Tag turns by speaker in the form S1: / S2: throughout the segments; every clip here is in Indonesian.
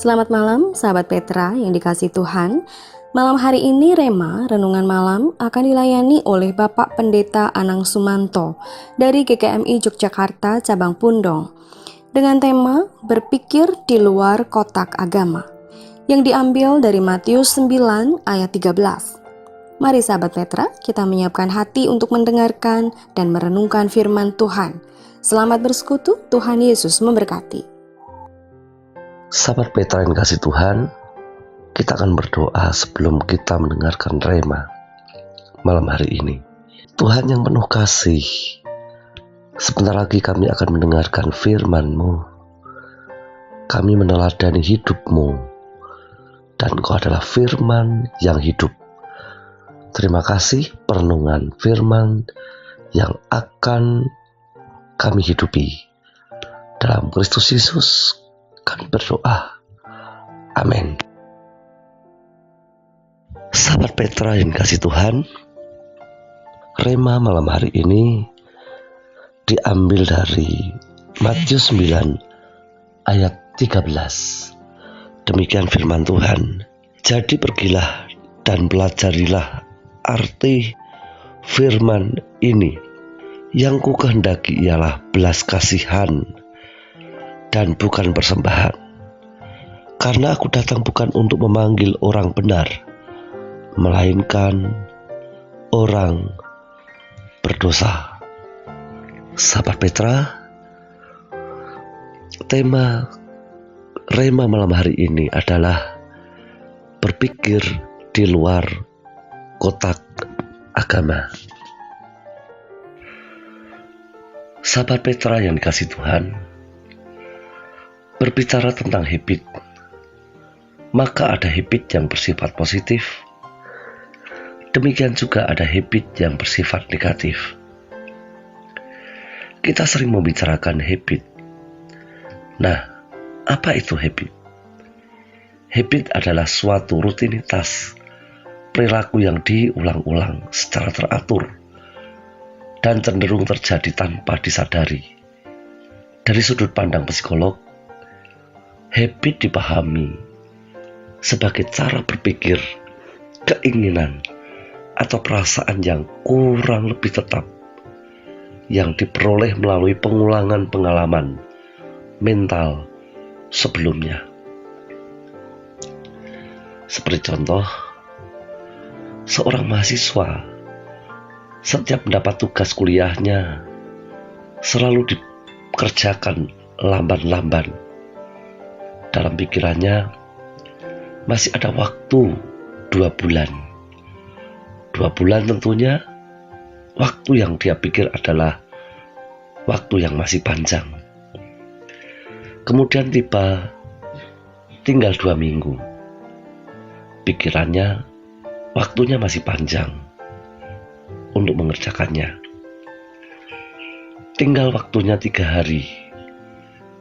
S1: Selamat malam, sahabat Petra yang dikasihi Tuhan. Malam hari ini Rema, Renungan Malam, akan dilayani oleh Bapak Pendeta Anang Sumanto dari GKMI Yogyakarta, Cabang Pundong, dengan tema Berpikir di Luar Kotak Agama, yang diambil dari Matius 9 ayat 13. Mari sahabat Petra, kita menyiapkan hati untuk mendengarkan dan merenungkan firman Tuhan. Selamat bersekutu, Tuhan Yesus memberkati.
S2: Sahabat Petra yang kasih Tuhan, kita akan berdoa sebelum kita mendengarkan Rema malam hari ini. Tuhan yang penuh kasih, sebentar lagi kami akan mendengarkan firman-Mu. Kami meneladani hidup-Mu, dan Engkau adalah firman yang hidup. Terima kasih perenungan firman yang akan kami hidupi. Dalam Kristus Yesus kami berdoa. Amin. Sahabat Petra yang kasih Tuhan, Rema malam hari ini diambil dari Matius 9 ayat 13. Demikian firman Tuhan. Jadi pergilah dan pelajarilah arti firman ini. Yang ku kehendaki ialah belas kasihan dan bukan persembahan. Karena aku datang bukan untuk memanggil orang benar, melainkan orang berdosa. Sahabat Petra, tema Rema malam hari ini adalah berpikir di luar kotak agama. Sahabat Petra yang dikasih Tuhan, berbicara tentang habit, maka ada habit yang bersifat positif, demikian juga ada habit yang bersifat negatif. Kita sering membicarakan habit. Nah, apa itu habit? Habit adalah suatu rutinitas, perilaku yang diulang-ulang secara teratur dan cenderung terjadi tanpa disadari. Dari sudut pandang psikolog, habit dipahami sebagai cara berpikir, keinginan, atau perasaan yang kurang lebih tetap yang diperoleh melalui pengulangan pengalaman mental sebelumnya. Seperti contoh, seorang mahasiswa setiap mendapat tugas kuliahnya selalu dikerjakan lamban-lamban. Dalam pikirannya masih ada waktu 2 bulan. 2 bulan tentunya waktu yang dia pikir adalah waktu yang masih panjang. Kemudian tiba tinggal 2 minggu. Pikirannya waktunya masih panjang untuk mengerjakannya. Tinggal waktunya 3 hari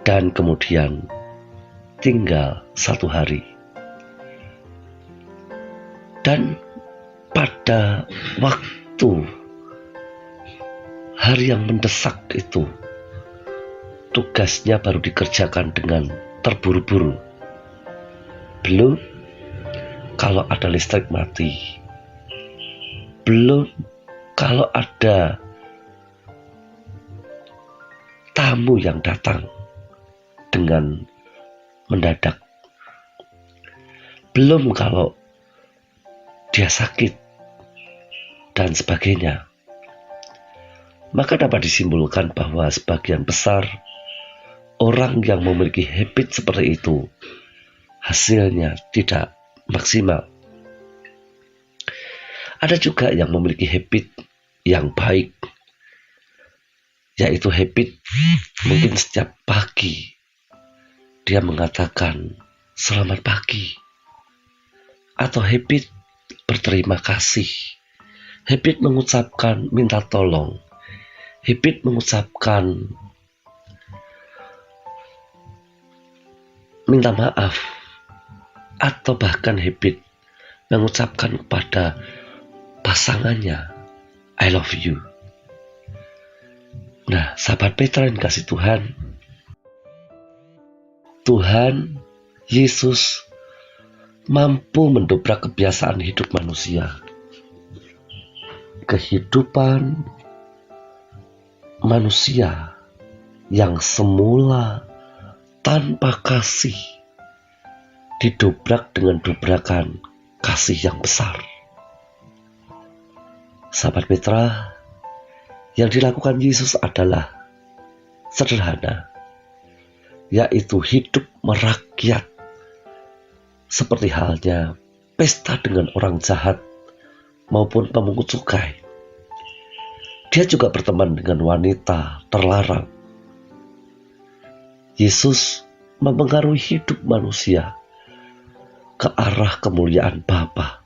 S2: dan kemudian tinggal 1 hari. Dan pada waktu hari yang mendesak itu, tugasnya baru dikerjakan dengan terburu-buru. Belum kalau ada listrik mati. Belum kalau ada tamu yang datang dengan mendadak. Belum kalau dia sakit dan sebagainya. Maka dapat disimpulkan bahwa sebagian besar orang yang memiliki habit seperti itu hasilnya tidak maksimal. Ada juga yang memiliki habit yang baik, yaitu habit mungkin setiap pagi dia mengatakan selamat pagi, atau habit berterima kasih, habit mengucapkan minta tolong, habit mengucapkan minta maaf, atau bahkan habit mengucapkan kepada pasangannya I love you. Nah, sahabat Petra yang kasih Tuhan Yesus mampu mendobrak kebiasaan hidup manusia. Kehidupan manusia yang semula tanpa kasih didobrak dengan dobrakan kasih yang besar. Sahabat Petra, yang dilakukan Yesus adalah sederhana, yaitu hidup merakyat seperti halnya pesta dengan orang jahat maupun pemungut cukai. Dia juga berteman dengan wanita terlarang. Yesus mempengaruhi hidup manusia ke arah kemuliaan Bapa.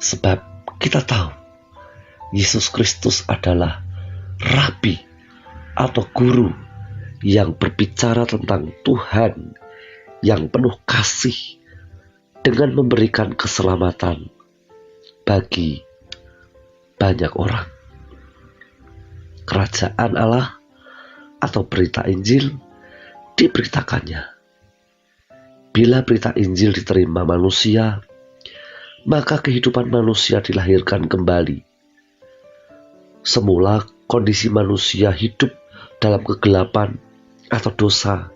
S2: Sebab kita tahu Yesus Kristus adalah Rabi atau guru yang berbicara tentang Tuhan yang penuh kasih dengan memberikan keselamatan bagi banyak orang. Kerajaan Allah atau berita Injil diberitakannya. Bila berita Injil diterima manusia, maka kehidupan manusia dilahirkan kembali. Semula kondisi manusia hidup dalam kegelapan atau dosa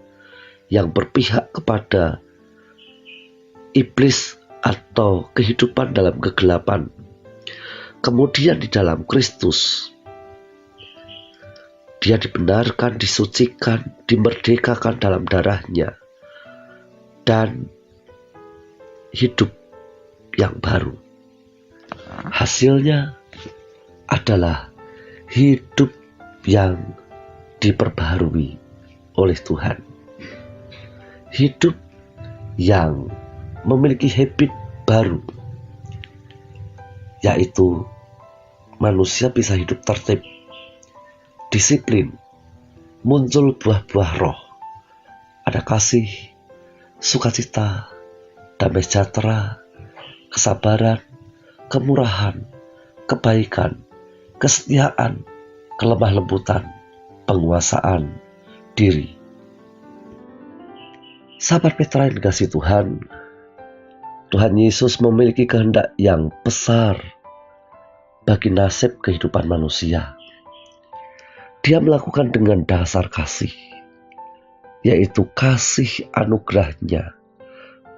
S2: yang berpihak kepada iblis atau kehidupan dalam kegelapan. Kemudian di dalam Kristus, Dia dibenarkan, disucikan, dimerdekakan dalam darah-Nya, dan hidup yang baru. Hasilnya adalah hidup yang diperbaharui oleh Tuhan. Hidup yang memiliki habit baru, yaitu manusia bisa hidup tertib, disiplin, muncul buah-buah roh. Ada kasih, sukacita, damai sejahtera, kesabaran, kemurahan, kebaikan, kesetiaan, kelemah lembutan, penguasaan diri. Sahabat Petra yang dikasihi Tuhan, Tuhan Yesus memiliki kehendak yang besar bagi nasib kehidupan manusia. Dia melakukan dengan dasar kasih, yaitu kasih anugerah-Nya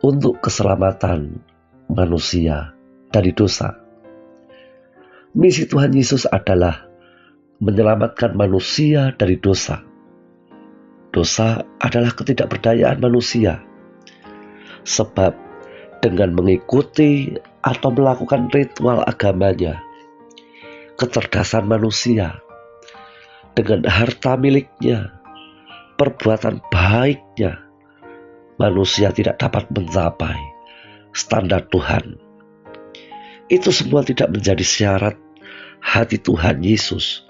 S2: untuk keselamatan manusia dari dosa. Misi Tuhan Yesus adalah menyelamatkan manusia dari dosa. Dosa adalah ketidakberdayaan manusia, sebab dengan mengikuti atau melakukan ritual agamanya, kecerdasan manusia, dengan harta miliknya, perbuatan baiknya, manusia tidak dapat mencapai standar Tuhan. Itu semua tidak menjadi syarat hati Tuhan Yesus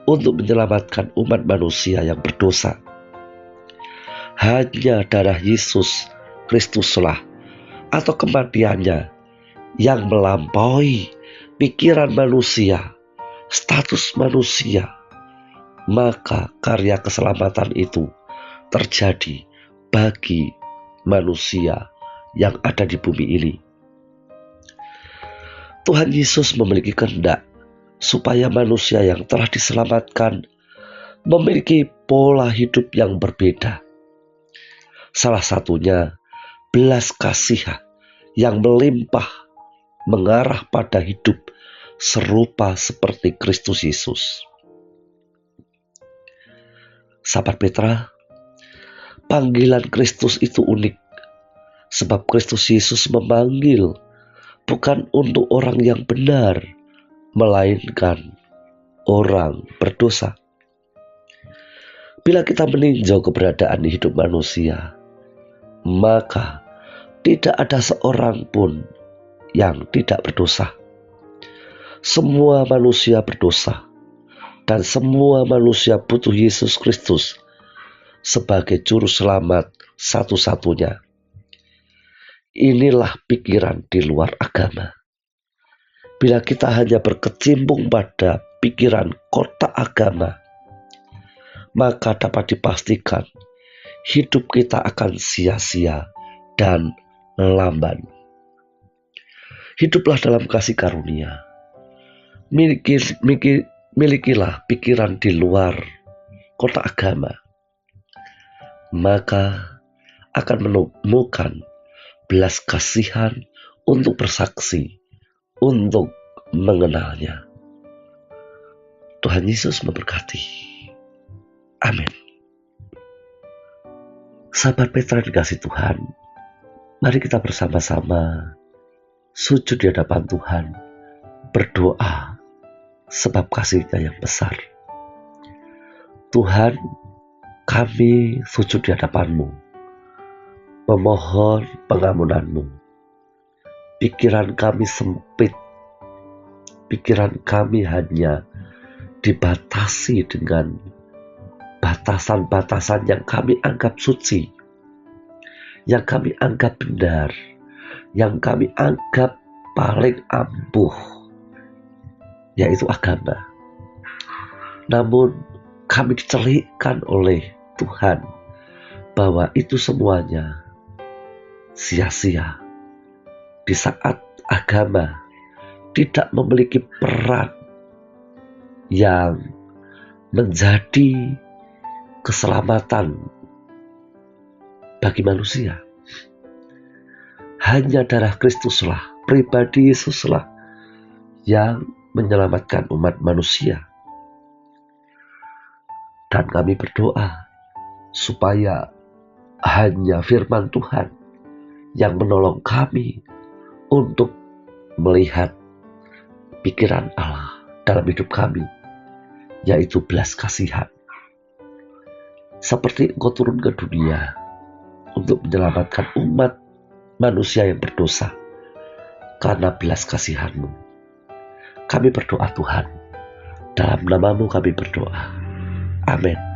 S2: untuk menyelamatkan umat manusia yang berdosa. Hanya darah Yesus Kristuslah atau kematiannya yang melampaui pikiran manusia, status manusia, maka karya keselamatan itu terjadi bagi manusia yang ada di bumi ini. Tuhan Yesus memiliki kehendak supaya manusia yang telah diselamatkan memiliki pola hidup yang berbeda. Salah satunya belas kasihan yang melimpah mengarah pada hidup serupa seperti Kristus Yesus. Sahabat Petra, panggilan Kristus itu unik, sebab Kristus Yesus memanggil bukan untuk orang yang benar, melainkan orang berdosa. Bila kita meninjau keberadaan hidup manusia, maka tidak ada seorang pun yang tidak berdosa. Semua manusia berdosa, dan semua manusia butuh Yesus Kristus sebagai juru selamat satu-satunya. Inilah pikiran di luar agama. Bila kita hanya berkecimpung pada pikiran kotak agama, maka dapat dipastikan hidup kita akan sia-sia dan lamban. Hiduplah dalam kasih karunia. Milikilah pikiran di luar kotak agama. Maka akan menemukan belas kasihan untuk bersaksi, untuk mengenalnya. Tuhan Yesus memberkati. Amin. Sahabat Petra dikasih Tuhan, mari kita bersama-sama sujud di hadapan Tuhan, berdoa sebab kasih-Nya yang besar. Tuhan, kami sujud di hadapan-Mu, memohon pengampunan-Mu. Pikiran kami sempit, pikiran kami hanya dibatasi dengan batasan-batasan yang kami anggap suci, yang kami anggap benar, yang kami anggap paling ampuh, yaitu agama. Namun kami dicelikkan oleh Tuhan bahwa itu semuanya sia-sia di saat agama tidak memiliki peran yang menjadi keselamatan bagi manusia. Hanya darah Kristuslah, pribadi Yesuslah yang menyelamatkan umat manusia. Dan kami berdoa supaya hanya firman Tuhan yang menolong kami untuk melihat pikiran Allah dalam hidup kami, yaitu belas kasihan. Seperti Engkau turun ke dunia untuk menyelamatkan umat manusia yang berdosa karena belas kasihan-Mu. Kami berdoa Tuhan, dalam nama-Mu kami berdoa. Amin.